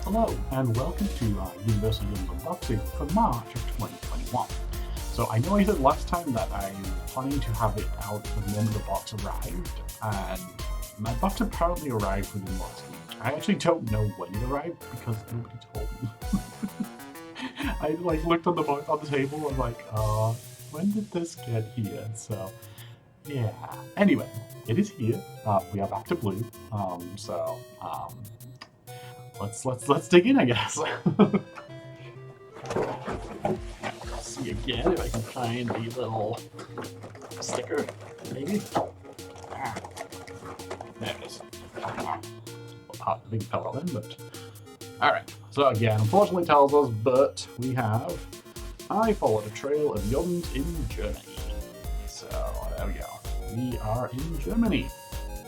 Hello and welcome to Universal Yums Unboxing for March of 2021. So I know I said last time that I'm planning to have it out the moment the box arrived, and my box apparently arrived within last week. I actually don't know when it arrived because nobody told me. I looked on the box on the table and when did this get here? So yeah. Anyway, it is here. We are back to blue. Let's dig in, I guess. Let's see again if I can find the little sticker, maybe. There it is. Hot big fellow then, but all right. So again, unfortunately tells us, but we have. I followed a trail of yums in Germany. So there we go. We are in Germany.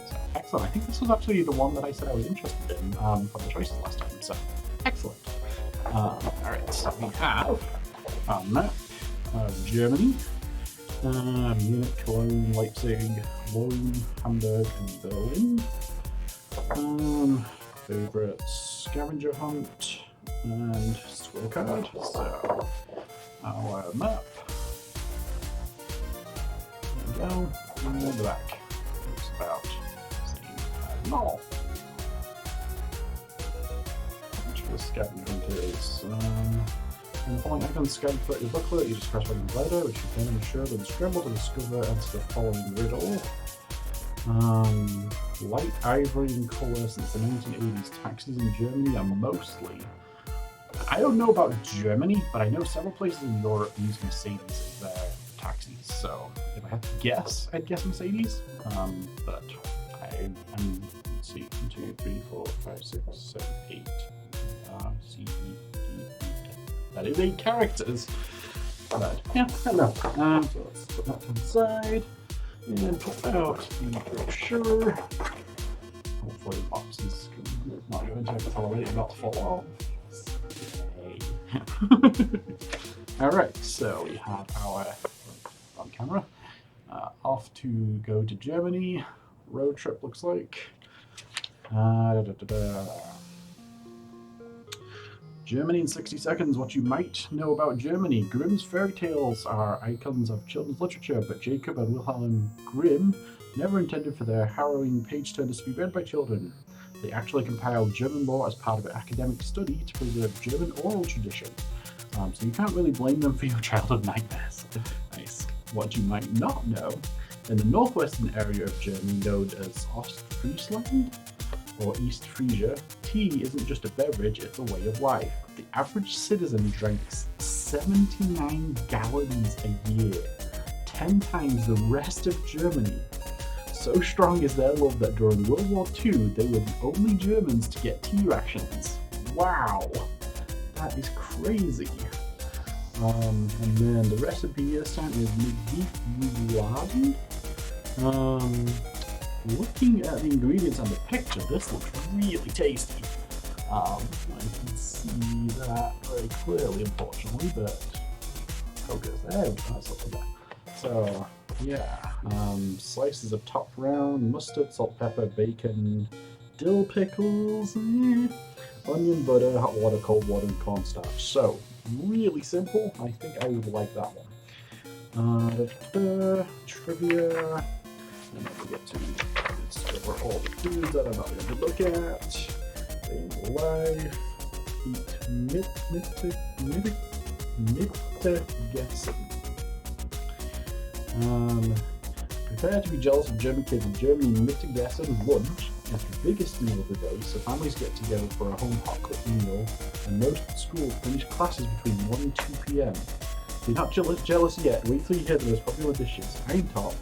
So excellent. I think this was actually the one that I said I was interested in for the choices last time. So excellent. All right. So we have a map of Germany. Munich, Cologne, Leipzig, Lohm, Hamburg, and Berlin. Favorite scavenger hunt and scorecard. So our map. There we go. And the back. Looks about the same as normal. Which the scavenger hunt is. And the following icons scattered throughout your booklet, you just press one glider, which you can ensure then scramble to discover answer the following riddle. Light ivory in colour since the 1980s. Taxis in Germany are mostly. I don't know about Germany, but I know several places in Europe use Mercedes as their taxis. So if I had to guess, I'd guess Mercedes. But I'm. Let's see. 1, 2, 3, 4, 5, 6, 7, 8. C, E, D, E, F. That is 8 characters. But yeah, I don't know. So let's put that to the side and pull out the brochure. Hopefully the box is not going to accelerate and not fall off. Alright, so we have our on camera off to go to Germany. Road trip looks like. Germany in 60 seconds. What you might know about Germany. Grimm's fairy tales are icons of children's literature, but Jacob and Wilhelm Grimm never intended for their harrowing page-turners to be read by children. They actually compiled German law as part of an academic study to preserve German oral tradition. So you can't really blame them for your childhood nightmares. Nice. What you might not know, in the northwestern area of Germany known as Ostfriesland, or East Frisia, tea isn't just a beverage, it's a way of life. The average citizen drinks 79 gallons a year, 10 times the rest of Germany. So strong is their love that during World War II, they were the only Germans to get tea rations. Wow, that is crazy. And then the recipe this time is Rouladen. Looking at the ingredients on the picture, this looks really tasty. I can see that very clearly, unfortunately, but focus there. That's something like that. So yeah, slices of top round, mustard, salt, pepper, bacon, dill pickles, onion, butter, hot water, cold water, and cornstarch. So really simple. I think I would like that one. Trivia. And then we get to discover all the foods that I'm not going to look at. Staying alive. Eat Mittagessen. Prepare to be jealous of German kids in Germany. Mittagessen lunch is the biggest meal of the day, so families get together for a home hot cooked meal, and most schools finish classes between 1 and 2 p.m. If you're not jealous yet, wait till you hear the most popular dishes. Eintopf,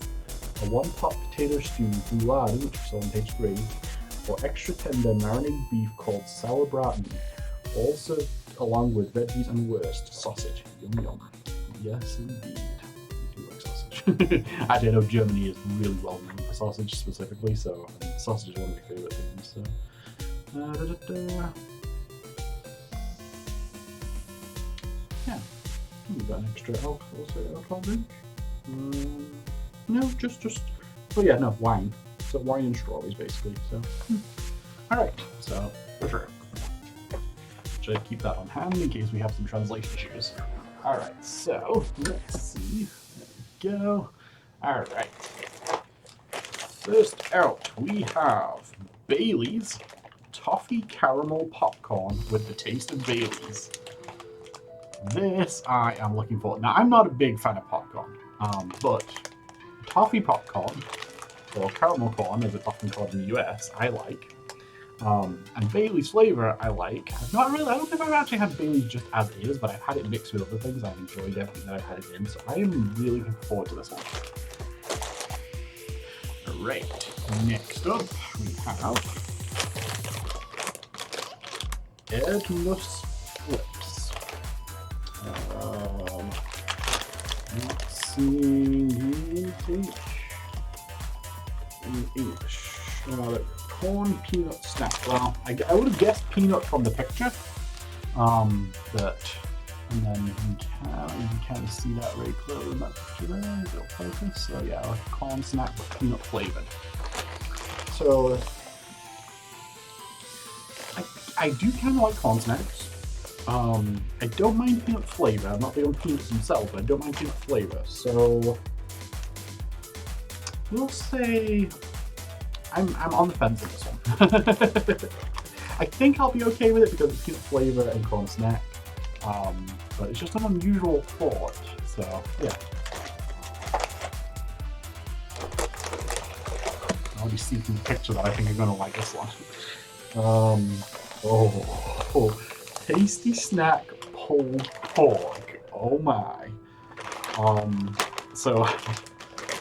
a one-pot potato stew, Rouladen, which we saw on page 3, or extra tender marinated beef called Sauerbraten, also along with veggies and wurst, sausage. Yum yum. Yes, indeed. I do like sausage. I don't know, Germany is really well known for sausage specifically, so sausage is one of my favourite things. So. Yeah, we've got an extra alcohol drink. No, oh yeah, no, wine. So wine and strawberries, basically. So, all right. So for sure. should keep that on hand in case we have some translation issues. Alright, so let's see. There we go. Alright. First out, we have Bailey's Toffee Caramel Popcorn with the taste of Bailey's. This I am looking for. Now, I'm not a big fan of popcorn, but toffee popcorn, or caramel corn as it's often called in the US, I like. And Bailey's flavor I like. I don't think I've actually had Bailey's just as is, but I've had it mixed with other things. I've enjoyed everything that I've had it in, so I am really looking forward to this one. Alright, next up we have Edmus Flips. Let's see, in English. Corn peanut snack. Well, I would have guessed peanut from the picture, and then you can kind of see that very clearly in that picture there. It'll focus. So yeah, like a corn snack with peanut flavored. So I do kind of like corn snacks. I don't mind peanut flavor. I'm not big on peanuts themselves, but I don't mind peanut flavor. So we'll say I'm on the fence with this one. I think I'll be okay with it because it's peanut flavor and corn snack. But it's just an unusual thought. So yeah. I already see from the picture that I think I'm gonna like this one. Tasty snack pulled pork. Oh my. So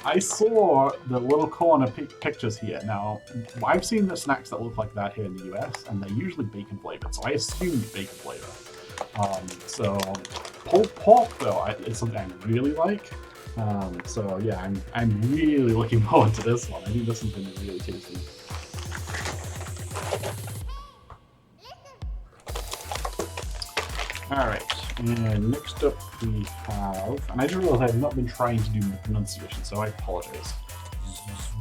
I saw the little corner pictures here. Now, I've seen the snacks that look like that here in the US, and they're usually bacon flavored, so I assumed bacon flavor. So pulled pork though is something I really like. So yeah, I'm really looking forward to this one. I think this is going to be really tasty. Alright, and next up we have, and I just realized I've not been trying to do pronunciation, so I apologize.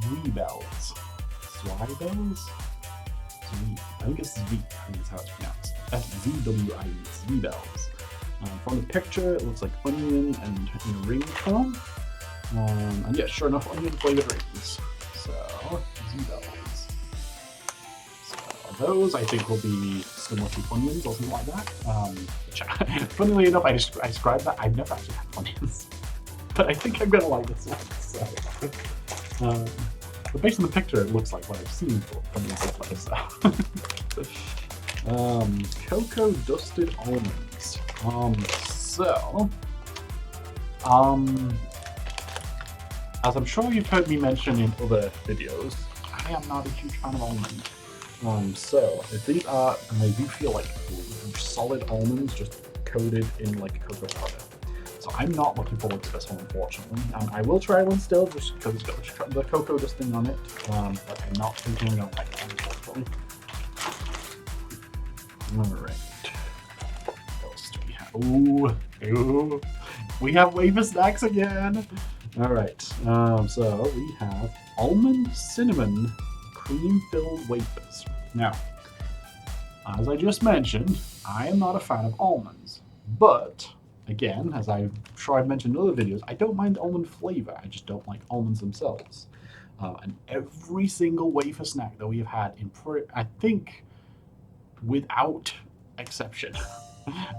Zweibels. Zweibels? I think it's Zwieb, I think is how it's pronounced. S-Z-W-I-E, Zweibels. From the picture, it looks like onion and in a ring form. And yeah, sure enough, onion flavored rings. So, Zweibels. So those I think will be similar to onions or something like that. Which, funnily enough, I described that. I've never actually had onions. But I think I'm gonna like this one. So, but based on the picture, it looks like what I've seen for onions like so. Cocoa dusted almonds. As I'm sure you've heard me mention in other videos, I am not a huge fan of almonds. So if these are, and they do feel like solid almonds just coated in like cocoa powder. So I'm not looking forward to this one, unfortunately. I will try one still, just because it's got the cocoa dusting on it, but I'm not thinking I'm going to like it, unfortunately. Alright. What else do we have? Ooh. We have wafer snacks again! Alright, so we have almond cinnamon cream-filled wafers. Now, as I just mentioned, I am not a fan of almonds, but again, as I'm sure I've mentioned in other videos, I don't mind almond flavor, I just don't like almonds themselves. And every single wafer snack that we have had I think, without exception,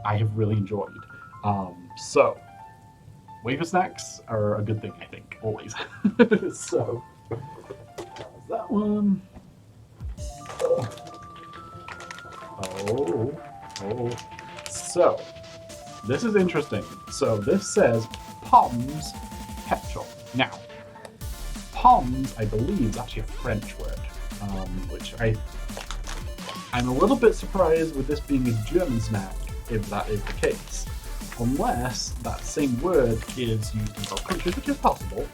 I have really enjoyed. So, wafer snacks are a good thing, I think, always. So, there's that one. So, this is interesting. So, this says Pommes Ketchup. Now, Pommes, I believe, is actually a French word, which I'm a little bit surprised with this being a German snack, if that is the case. Unless that same word is used in both countries, which is possible.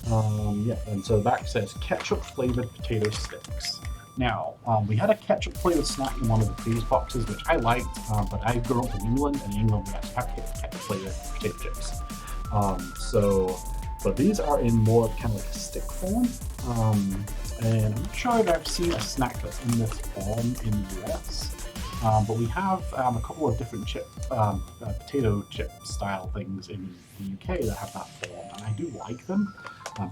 Yeah, and so that says ketchup flavored potato sticks. Now, we had a ketchup flavored snack in one of the previous boxes, which I liked, but I grew up in England, and in England we actually have ketchup flavored potato chips. But these are in more kind of like a stick form. and I'm not sure if I've seen a snack that's in this form in the US. But we have a couple of different potato chip style things in the UK that have that form, and I do like them.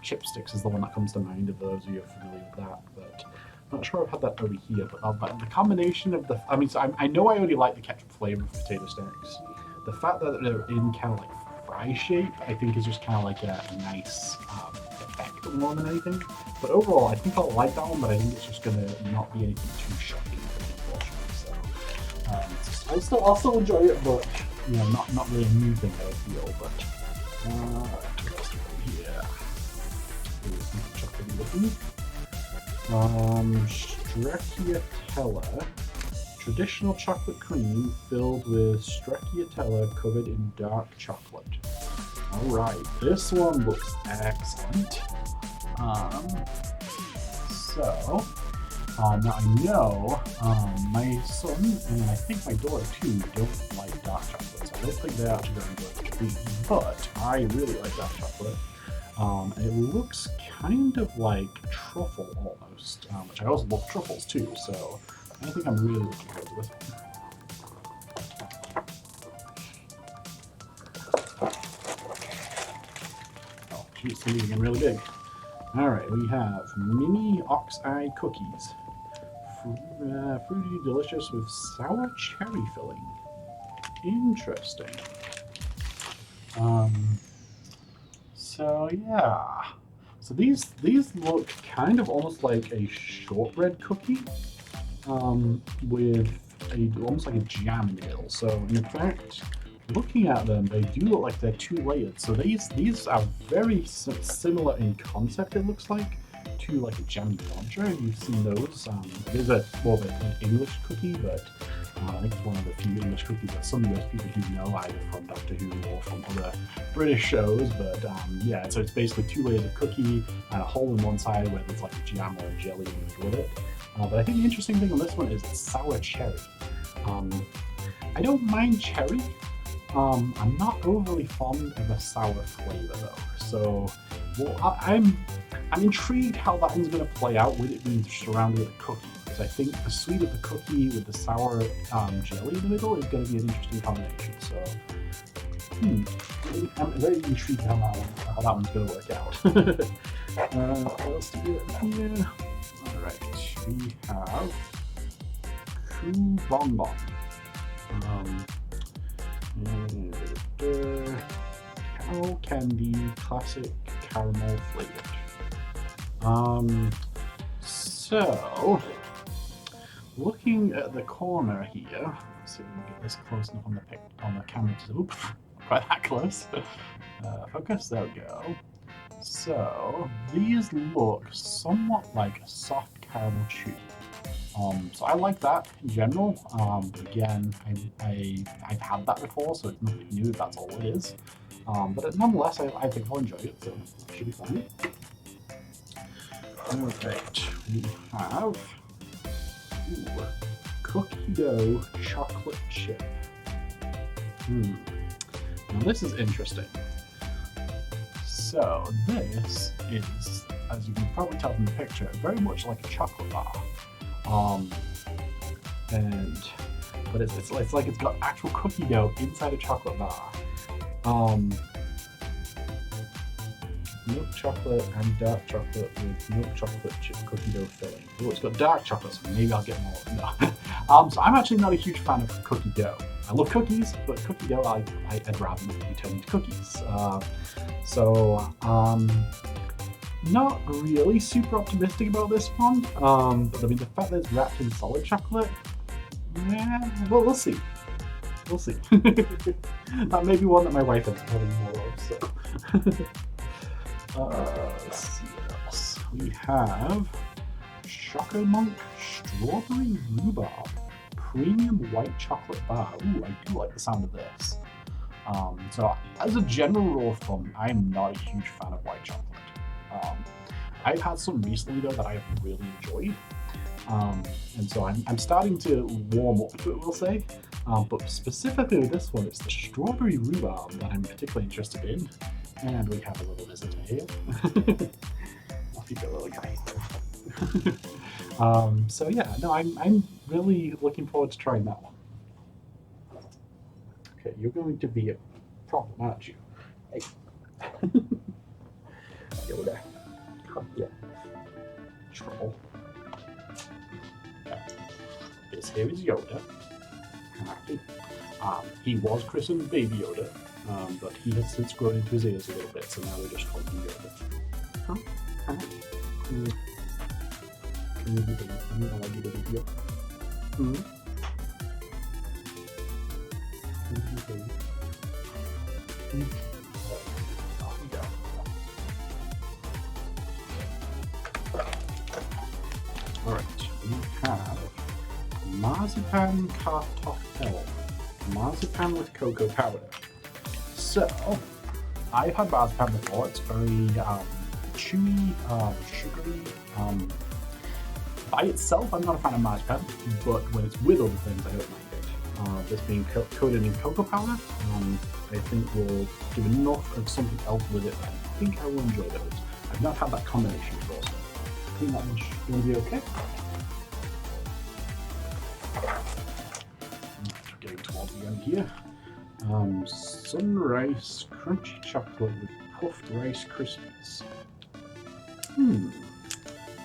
Chipsticks is the one that comes to mind if those of you are familiar with that, but I'm not sure I've had that over here. But the combination of I know I already like the ketchup flavor of potato sticks. The fact that they're in kind of like fry shape, I think is just kind of like a nice effect more than anything. But overall, I think I'll like that one, but I think it's just gonna not be anything too shocking. I'll still enjoy it, but you know, not really a new thing I feel. But what's here? Here's some chocolate looking. Stracciatella, traditional chocolate cream filled with stracciatella covered in dark chocolate. All right, this one looks excellent. Now I know my son and I think my daughter too don't like dark chocolate, so I don't think they're actually going to enjoy the cream, but I really like dark chocolate. And it looks kind of like truffle almost, which I also love truffles too, so I think I'm really looking forward to this one. Oh, geez, it's getting really big. Alright, we have mini ox-eye cookies. Fruity, delicious with sour cherry filling. Interesting. So yeah. So these look kind of almost like a shortbread cookie, with almost like a jam in the middle. So in fact, looking at them, they do look like they're two layered. So these are very similar in concept, it looks like, to like a jammy launcher. You've seen those. It is more of an English cookie, but I think it's one of the few English cookies that some US people do know, either from Doctor Who or from other British shows. But yeah, so it's basically two layers of cookie and a hole in one side where there's like a jam or a jelly with it. But I think the interesting thing on this one is it's sour cherry. I don't mind cherry. I'm not overly fond of a sour flavor though, so I'm intrigued how that one's going to play out with it being surrounded with a cookie, because I think the sweet of the cookie with the sour jelly in the middle is going to be an interesting combination. So I'm very intrigued how that one's going to work out. What else do we have here? Alright, we have Cool Bonbon. Cow candy, classic caramel flavored. So looking at the corner here, let's see if we can get this close enough on the camera to oop, quite that close. Focus, there we go. So these look somewhat like a soft caramel chew. So I like that in general, but again, I've had that before, so it's nothing new if that's all it is. But nonetheless, I think I'll enjoy it, so it should be fine. Alright, we have cookie dough chocolate chip. Now this is interesting. So this is, as you can probably tell from the picture, very much like a chocolate bar. But it's like it's got actual cookie dough inside a chocolate bar. Milk chocolate and dark chocolate with milk chocolate chip cookie dough filling. Oh, it's got dark chocolate, so maybe I'll get more. No. So I'm actually not a huge fan of cookie dough. I love cookies, but cookie dough I'd rather be turned into cookies. Not really super optimistic about this one, but I mean the fact that it's wrapped in solid chocolate, yeah, well, we'll see. We'll see. That may be one that my wife ends up having more of, so. Let's see what else. We have Choco Monk Strawberry Rhubarb Premium White Chocolate Bar. Ooh, I do like the sound of this. So as a general rule of thumb, I'm not a huge fan of white chocolate. I've had some recently though that I have really enjoyed, and so I'm starting to warm up to it, we'll say. But specifically with this one, it's the strawberry rhubarb that I'm particularly interested in, and we have a little visitor here. Off you go, little guy. So yeah, no, I'm really looking forward to trying that one. Okay, you're going to be a problem, aren't you? Hey. Yoda. Come here. Troll. Here is Yoda. He was christened Baby Yoda, but he has since grown into his ears a little bit, so now we're just calling him Yoda. Huh? Huh? Can you be baby? I don't like you to be Yoda. Hmm? Can you be baby? Off you go. Alright, we have Marzipan Kartoffel. Marzipan with cocoa powder. So, I've had marzipan before. It's very chewy, sugary. By itself, I'm not a fan of marzipan, but when it's with other things, I don't mind it. This being coated in cocoa powder, I think will give enough of something else with it that I think I will enjoy those. I've not had that combination before, so I think that one's going to be okay. Getting towards the end here. Sunrise crunchy chocolate with puffed rice Crispies.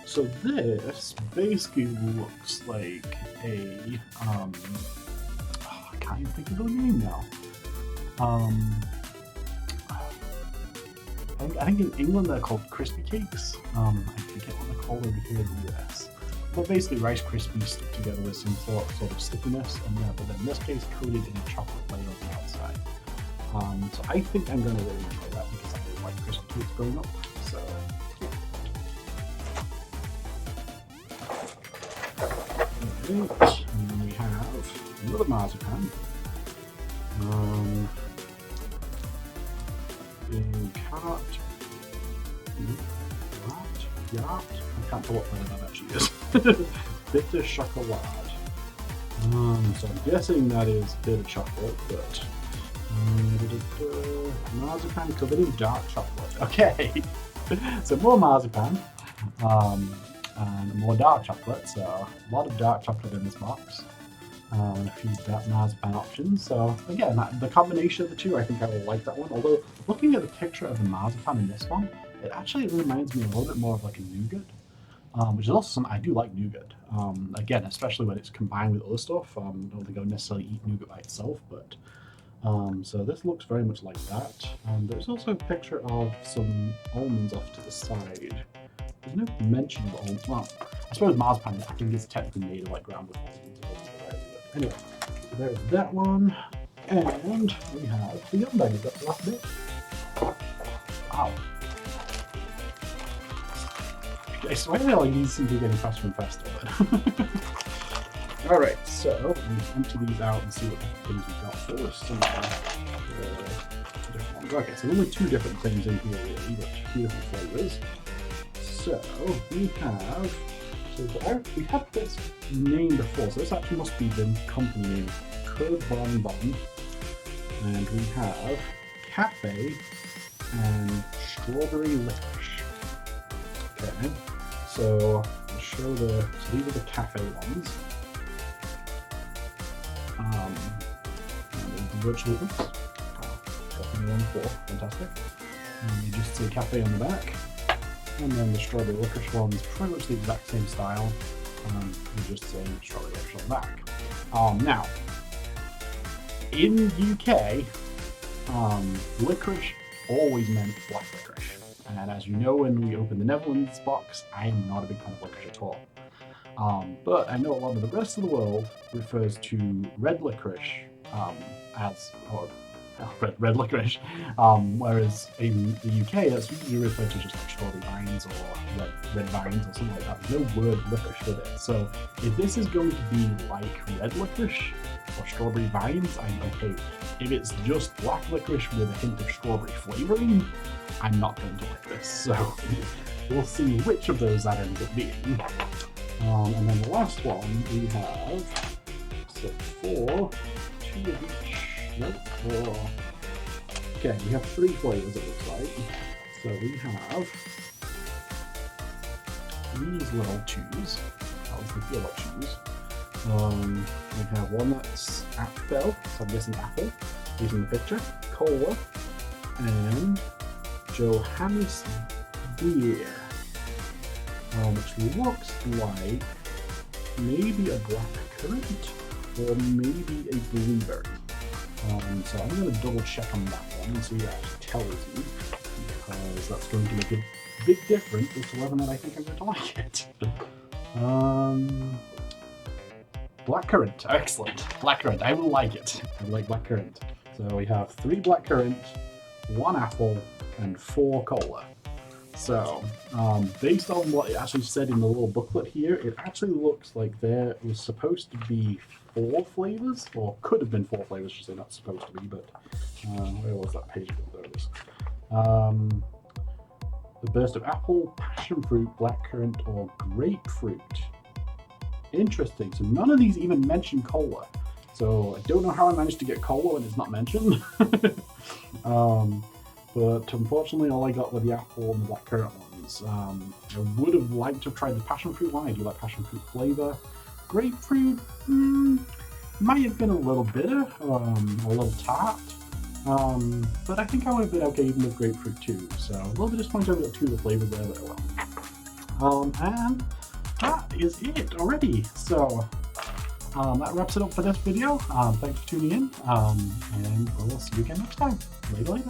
So this basically looks like a I can't even think of the name now. I think in England they're called crispy cakes. I forget what they're called over here in the US. But basically Rice Krispies stuck together with some sort of stickiness, but in this case coated in a chocolate layer on the outside. So I think I'm going to really enjoy that because I really like crispy cakes growing up. So yeah. Right. And then we have another marzipan. In cart. Yacht. I can't tell what letter that actually is. Bitter chocolate. So I'm guessing that is bitter chocolate, but marzipan covered in dark chocolate. Okay, so more marzipan and more dark chocolate. So a lot of dark chocolate in this box. And a few dark marzipan options. So again, the combination of the two, I think I will like that one. Although looking at the picture of the marzipan in this one, it actually reminds me a little bit more of like a nougat. Which is also something I do like nougat. Again, especially when it's combined with other stuff. I don't think I would necessarily eat nougat by itself, but so this looks very much like that. There's also a picture of some almonds off to the side. There's no mention of almonds. Well, I suppose marzipan, I think, is technically made of like ground with almonds. Anyway, so there's that one, and we have the young baby. That's the last bit. Wow. I swear like these seem to be getting faster and faster. Alright, so we empty these out and see what things we've got first. Okay, so only two different things in here really, but two different flavors. So we have this name before, so this actually must be the company name, Curd Bon Bon. And we have Cafe and Strawberry Licorice. Okay, so I'll show so these are the cafe ones. And virtually, definitely 1-4, fantastic. And you just see cafe on the back. And then the strawberry licorice one's pretty much the exact same style. You just say strawberry licorice on the back. Now, in UK, licorice always meant black licorice. And as you know, when we open the Netherlands box, I am not a big fan of licorice at all. But I know a lot of the rest of the world refers to red licorice red licorice, whereas in the UK that's usually referred to just like strawberry vines or red vines or something like that. There's no word licorice with it. So if this is going to be like red licorice or strawberry vines, I'm okay with it. If it's just black licorice with a hint of strawberry flavouring, I'm not going to like this. So we'll see which of those that ends up being. And then the last one we have, so 4, 2 of each. Nope. Okay, we have 3 flavors it looks like. So we have these little chews. At least they feel like chews. We have one that's apple, so I'm guessing apple, using the picture, cola, and Johannes beer, which looks like maybe a blackcurrant or maybe a blueberry. So I'm going to double check on that one and see what that tells me, because that's going to make a big difference as to whether or not I think I'm going to like it. Blackcurrant, excellent. Blackcurrant, I will like it. I like blackcurrant. So we have 3 blackcurrant, 1 apple, and 4 cola. So, based on what it actually said in the little booklet here, it actually looks like there was supposed to be 4 flavors, or could have been 4 flavors, I should say, not supposed to be, but where was that page? There it is. The burst of apple, passion fruit, blackcurrant, or grapefruit. Interesting. So none of these even mention cola. So I don't know how I managed to get cola when it's not mentioned. But unfortunately, all I got were the apple and the blackcurrant ones. I would have liked to have tried the passion fruit one. I do like passion fruit flavor. Grapefruit might have been a little bitter, a little tart. But I think I would have been okay even with grapefruit too. So a little bit disappointed I got 2 of the flavors there, but well. And that is it already. So that wraps it up for this video. Thanks for tuning in, and we'll see you again next time. Later.